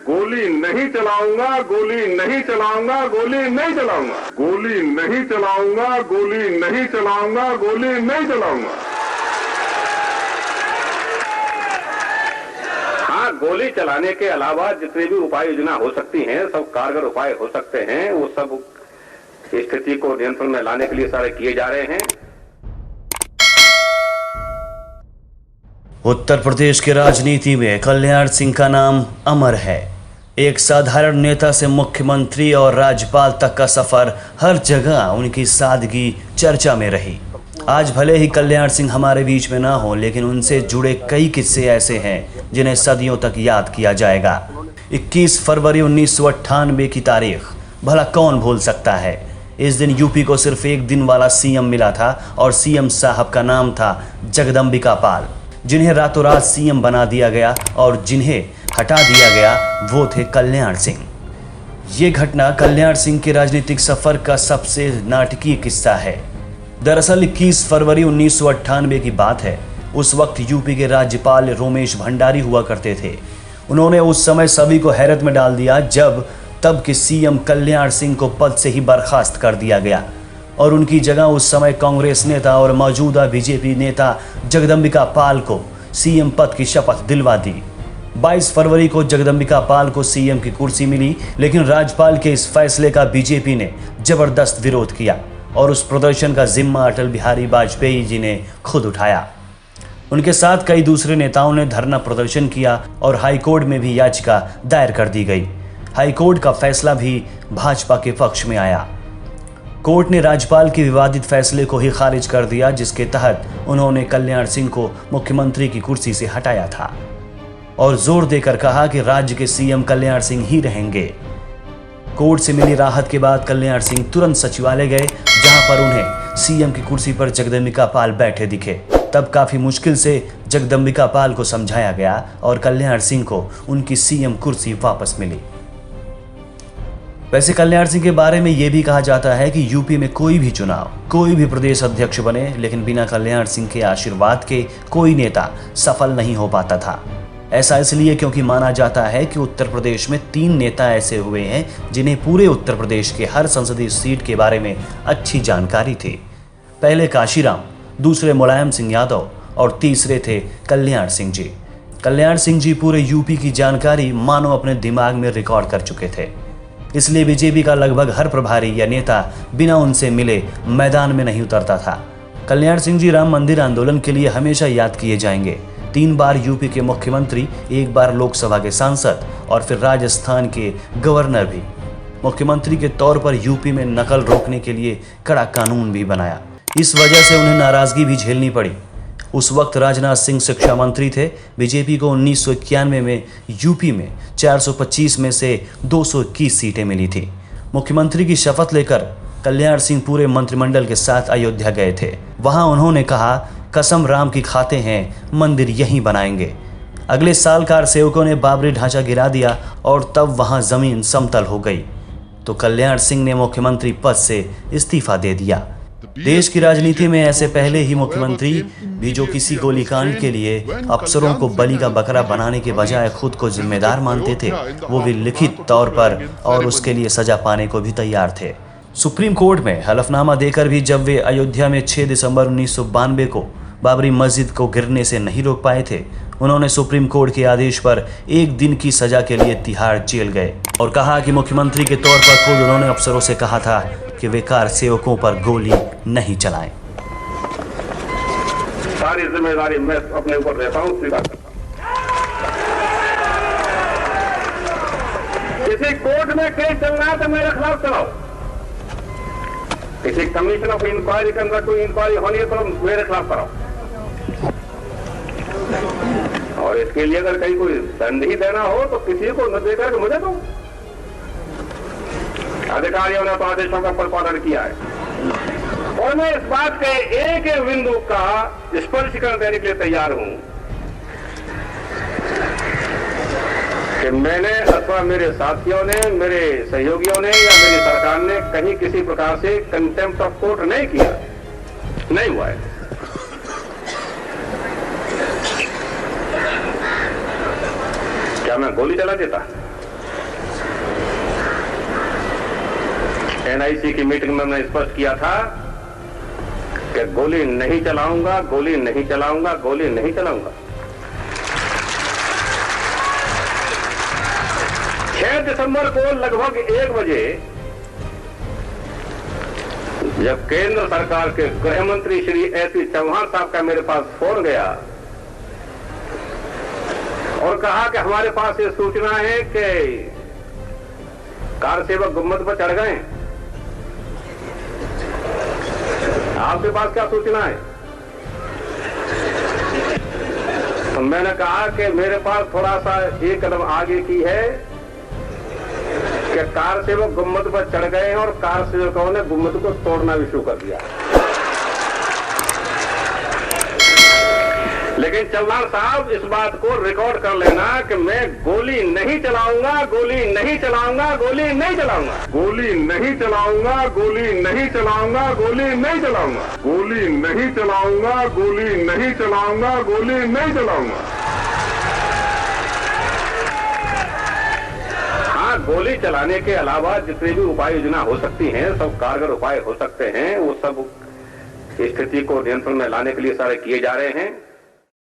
गोली नहीं चलाऊंगा, गोली नहीं चलाऊंगा, गोली नहीं चलाऊंगा, गोली नहीं चलाऊंगा, गोली नहीं चलाऊंगा, गोली नहीं चलाऊंगा। हाँ, गोली चलाने के अलावा जितने भी उपाय योजना हो सकती हैं, सब कारगर उपाय हो सकते हैं। वो सब स्थिति को नियंत्रण में लाने के लिए सारे किए जा रहे हैं। उत्तर प्रदेश की राजनीति में कल्याण सिंह का नाम अमर है। एक साधारण नेता से मुख्यमंत्री और राज्यपाल तक का सफर, हर जगह उनकी सादगी चर्चा में रही। आज भले ही कल्याण सिंह हमारे बीच में ना हो, लेकिन उनसे जुड़े कई किस्से ऐसे हैं जिन्हें सदियों तक याद किया जाएगा। 21 फरवरी 1998 की तारीख भला कौन भूल सकता है। इस दिन यूपी को सिर्फ एक दिन वाला सीएम मिला था और सीएम साहब का नाम था जगदंबिका पाल, जिन्हें रातों रात सीएम बना दिया गया और जिन्हें हटा दिया गया वो थे कल्याण सिंह। ये घटना कल्याण सिंह के राजनीतिक सफर का सबसे नाटकीय किस्सा है। दरअसल 21 फरवरी 1998 की बात है। उस वक्त यूपी के राज्यपाल रोमेश भंडारी हुआ करते थे। उन्होंने उस समय सभी को हैरत में डाल दिया जब तब के सीएम कल्याण सिंह को पद से ही बर्खास्त कर दिया गया और उनकी जगह उस समय कांग्रेस नेता और मौजूदा बीजेपी नेता जगदंबिका पाल को सीएम पद की शपथ दिलवा दी। 22 फरवरी को जगदंबिका पाल को सीएम की कुर्सी मिली, लेकिन राज्यपाल के इस फैसले का बीजेपी ने जबरदस्त विरोध किया और उस प्रदर्शन का जिम्मा अटल बिहारी वाजपेयी जी ने खुद उठाया। उनके साथ कई दूसरे नेताओं ने धरना प्रदर्शन किया और हाईकोर्ट में भी याचिका दायर कर दी गई। हाईकोर्ट का फैसला भी भाजपा के पक्ष में आया। कोर्ट ने राज्यपाल के विवादित फैसले को ही खारिज कर दिया, जिसके तहत उन्होंने कल्याण सिंह को मुख्यमंत्री की कुर्सी से हटाया था और जोर देकर कहा कि राज्य के सीएम कल्याण सिंह ही रहेंगे। कोर्ट से मिली राहत के बाद कल्याण सिंह तुरंत सचिवालय गए, जहां पर उन्हें सीएम की कुर्सी पर जगदंबिका पाल बैठे दिखे। तब काफी मुश्किल से जगदंबिका पाल को समझाया गया और कल्याण सिंह को उनकी सीएम कुर्सी वापस मिली। वैसे कल्याण सिंह के बारे में यह भी कहा जाता है कि यूपी में कोई भी चुनाव, कोई भी प्रदेश अध्यक्ष बने, लेकिन बिना कल्याण सिंह के आशीर्वाद के कोई नेता सफल नहीं हो पाता था। ऐसा इसलिए क्योंकि माना जाता है कि उत्तर प्रदेश में 3 नेता ऐसे हुए हैं जिन्हें पूरे उत्तर प्रदेश के हर संसदीय सीट के बारे में अच्छी जानकारी थी। पहले काशीराम, दूसरे मुलायम सिंह यादव और तीसरे थे कल्याण सिंह जी। कल्याण सिंह जी पूरे यूपी की जानकारी मानो अपने दिमाग में रिकॉर्ड कर चुके थे, इसलिए बीजेपी का लगभग हर प्रभारी या नेता बिना उनसे मिले मैदान में नहीं उतरता था। कल्याण सिंह जी राम मंदिर आंदोलन के लिए हमेशा याद किए जाएंगे। 3 बार यूपी के मुख्यमंत्री, 1 बार लोकसभा के सांसद और फिर राजस्थान के गवर्नर भी। मुख्यमंत्री के तौर पर यूपी में नकल रोकने के लिए कड़ा कानून भी बनाया। इस वजह से उन्हें नाराजगी भी झेलनी पड़ी। उस वक्त राजनाथ सिंह शिक्षा मंत्री थे। बीजेपी को 1991 में यूपी में 425 में से 221 सीटें मिली थी। मुख्यमंत्री की शपथ लेकर कल्याण सिंह पूरे मंत्रिमंडल के साथ अयोध्या गए थे। वहां उन्होंने कहा, कसम राम की खाते हैं, मंदिर यहीं बनाएंगे। अगले साल कार सेवकों ने बाबरी ढांचा गिरा दिया और तब वहां जमीन समतल हो गई, तो कल्याण सिंह ने मुख्यमंत्री पद से इस्तीफा दे दिया। देश की राजनीति में ऐसे पहले ही मुख्यमंत्री भी जो किसी गोलीकांड के लिए अफसरों को बलि का बकरा बनाने के बजाय खुद को जिम्मेदार मानते थे, वो भी लिखित तौर पर, और उसके लिए सजा पाने को भी तैयार थे। सुप्रीम कोर्ट में हलफनामा देकर भी जब वे अयोध्या में 6 दिसंबर 1992 को बाबरी मस्जिद को गिरने से नहीं रोक पाए थे, उन्होंने सुप्रीम कोर्ट के आदेश पर 1 दिन की सजा के लिए तिहाड़ जेल गए और कहा कि मुख्यमंत्री के तौर पर खुद उन्होंने अफसरों से कहा था कि वे कार सेवकों पर गोली नहीं चलाएं। सारी जिम्मेदारी मैं अपने ऊपर रहता हूं, स्वीकार करता हूं। किसी कोर्ट में केस चल रहा है तो मेरे खिलाफ चलाओ। किसी कमीशन ऑफ इंक्वायरी के अंदर कोई इंक्वायरी होनी है तो मेरे खिलाफ कराओ। और इसके लिए अगर कहीं कोई दंड ही देना हो तो किसी को न देकर के मुझे दो। अधिकारियों ने तो आदेशों का पालन किया है और मैं इस बात के एक एक बिंदु का स्पष्टीकरण देने के लिए तैयार हूं कि मैंने अथवा मेरे साथियों ने, मेरे सहयोगियों ने या मेरी सरकार ने कहीं किसी प्रकार से कंटेम्प्ट ऑफ कोर्ट नहीं किया, नहीं हुआ है। क्या मैं गोली चला देता? एलआईसी की मीटिंग में मैंने स्पष्ट किया था कि गोली नहीं चलाऊंगा, गोली नहीं चलाऊंगा, गोली नहीं चलाऊंगा। 6 दिसंबर को लगभग 1 बजे जब केंद्र सरकार के गृह मंत्री श्री एसी चौहान साहब का मेरे पास फोन गया और कहा कि हमारे पास ये सूचना है कि कार सेवक गुम्बद पर चढ़ गए, आपके पास क्या सूचना है? तो मैंने कहा कि मेरे पास थोड़ा सा एक कदम आगे की है कि कार सेवक गुम्बद पर चढ़ गए हैं और कार सेवकों ने गुम्बद को तोड़ना भी शुरू कर दिया। लेकिन चौहान साहब इस बात को रिकॉर्ड कर लेना कि मैं गोली नहीं चलाऊंगा, गोली नहीं चलाऊंगा, गोली नहीं चलाऊंगा, गोली नहीं चलाऊंगा, गोली नहीं चलाऊंगा, गोली नहीं चलाऊंगा, गोली नहीं चलाऊंगा, गोली नहीं चलाऊंगा, गोली नहीं चलाऊंगा। हाँ, गोली चलाने के अलावा जितनी भी उपाय योजना हो सकती हैं, सब कारगर उपाय हो सकते हैं, वो सब स्थिति को नियंत्रण में लाने के लिए सारे किए जा रहे हैं।